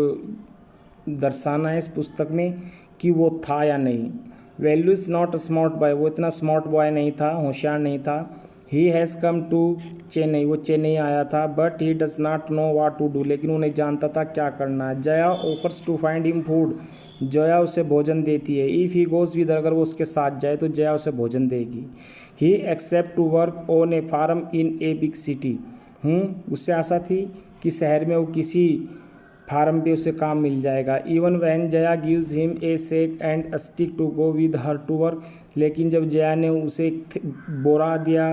दर्शाना है इस पुस्तक में कि वो था या नहीं। Velu is not a smart boy, वो इतना स्मार्ट बॉय नहीं था, होशियार नहीं था। He has come to Chennai, वो चेन्नई आया था। But he does not know what to do, लेकिन वो नहीं जानता था क्या करना है। Jaya offers to find him food, Jaya उसे भोजन देती है। इफ़ ही गोज़ विद, अगर वो उसके साथ जाए तो जया उसे भोजन देगी। He accept to work on a farm in a big city, उससे आशा थी कि शहर में वो किसी फार्म पे उसे काम मिल जाएगा। Even when Jaya gives him a sack and stick to go with her to work, लेकिन जब जया ने उसे एक बोरा दिया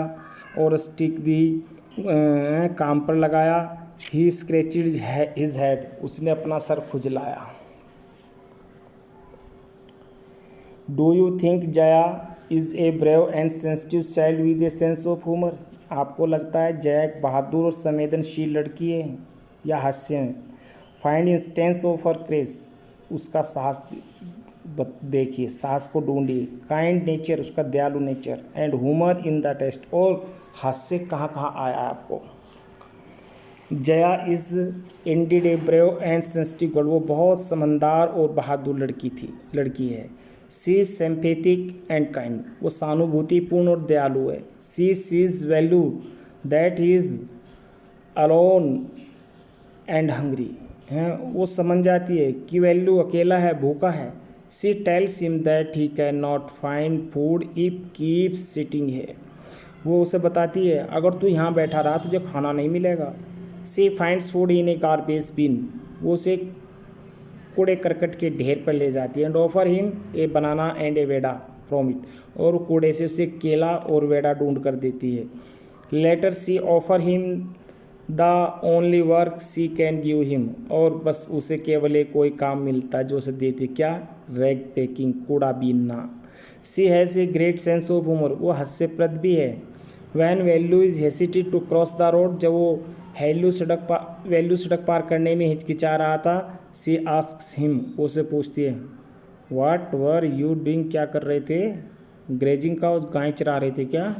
और स्टिक दी, काम पर लगाया। ही स्क्रैचड हिज हेड, उसने अपना सर खुजलाया। Do you think Jaya is a brave and sensitive child with a sense of humour, आपको लगता है जया एक बहादुर और संवेदनशील लड़की है या हास्य में। Find instance of her craze, उसका साहस देखिए, साहस को ढूंढिए। काइंड नेचर, उसका दयालु nature. And humour in the text, और हास्य कहाँ कहाँ आया आपको। Jaya is indeed a brave and sensitive girl, वो बहुत समझदार और बहादुर लड़की है। She is sympathetic and kind, वो सहानुभूतिपूर्ण और दयालु है। She sees Velu that is alone and hungry, हैं वो समझ जाती है कि वैल्यू अकेला है, भूखा है। She tells him that he can not find food if keeps sitting है, वो उसे बताती है अगर तू यहाँ बैठा रहा तुझे खाना नहीं मिलेगा। She finds food in a garbage bin, वो उसे कूड़े करकट के ढेर पर ले जाती है। And offer him a banana and a vada from it, और कूड़े से उसे केला और वेडा ढूंढ कर देती है। Later she offer him the only work she can give him, और बस उसे केवल एक कोई काम मिलता है जो उसे देती, क्या? रैग पैकिंग, कूड़ा बीनना। She has a great sense of humour, वो हास्यप्रद भी है। When Velu is hesitated to cross the road, जब वो वैल्यू सड़क पार करने में हिचकिचा रहा था, सी आस्क्स हिम, उसे पूछती है व्हाट वर यू डूइंग, क्या कर रहे थे? ग्रेजिंग का, गाय चरा रहे थे क्या?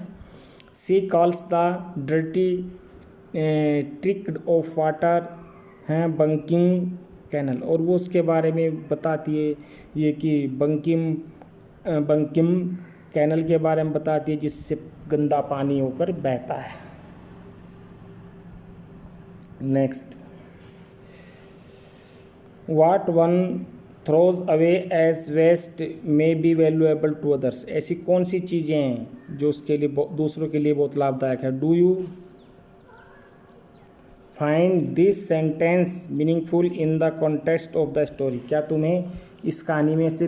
She calls the dirty trickle of water हैं बंकिंग कैनल, और वो उसके बारे में बताती है ये कि बंकिम कैनल के बारे में बताती है जिससे गंदा पानी होकर बहता है। Next, what one throws away as waste may be valuable to others, ऐसी कौन सी चीज़ें हैं जो उसके लिए दूसरों के लिए बहुत लाभदायक है। Do you find this sentence meaningful in the context of the story, क्या तुम्हें इस कहानी में से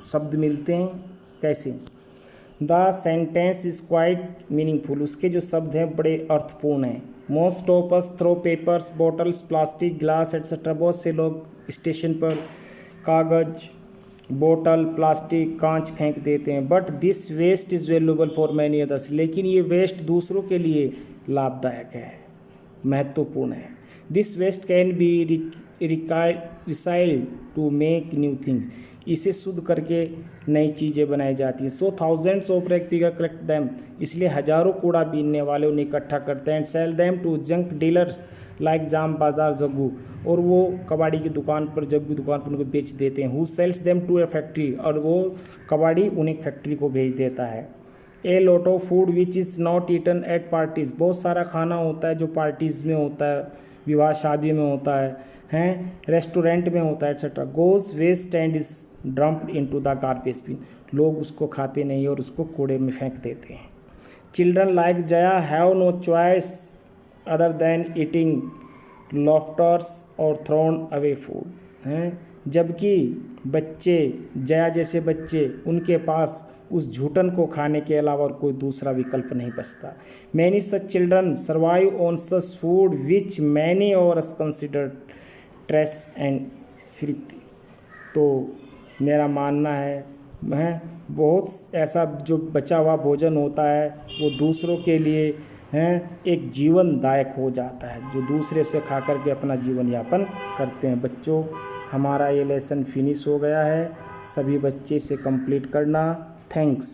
शब्द मिलते हैं? कैसे? The sentence is quite meaningful, उसके जो शब्द हैं बड़े अर्थपूर्ण हैं। Most of us throw papers, bottles, plastic, glass etcetera, बहुत से लोग स्टेशन पर कागज़, बोतल, प्लास्टिक, कांच फेंक देते हैं। But this waste is valuable for many others, लेकिन ये वेस्ट दूसरों के लिए लाभदायक है, महत्वपूर्ण है। This waste can be recycled to make new things, इसे शुद्ध करके नई चीज़ें बनाई जाती हैं। So thousands of rag picker collect them, इसलिए हजारों कूड़ा बीनने वाले उन्हें इकट्ठा करते हैं। And sell them to junk dealers like Jam Bazaar Jaggu, और वो कबाड़ी की दुकान पर, जग्गू दुकान पर उनको बेच देते हैं। Who sells them to a factory, और वो कबाड़ी उन्हें एक फैक्ट्री को भेज देता है। A lot of food which is not eaten at parties, बहुत सारा खाना होता है जो पार्टीज़ में होता है, विवाह शादी में होता है, रेस्टोरेंट में होता है etcetera. Goes waste and is dumped into the garbage bin, लोग उसको खाते नहीं और उसको कूड़े में फेंक देते हैं। Children like Jaya have no choice other than eating leftovers और थ्रोन अवे फूड, हैं जबकि बच्चे, जया जैसे बच्चे, उनके पास उस झूठन को खाने के अलावा और कोई दूसरा विकल्प नहीं बचता। Many such children survive on such food which many और कंसिडर ट्रेस एंड फिल्थी, तो मेरा मानना है बहुत ऐसा जो बचा हुआ भोजन होता है वो दूसरों के लिए एक जीवनदायक हो जाता है, जो दूसरे से खा करके अपना जीवन यापन करते हैं। बच्चों, हमारा ये लेसन फिनिश हो गया है, सभी बच्चे इसे कंप्लीट करना। थैंक्स।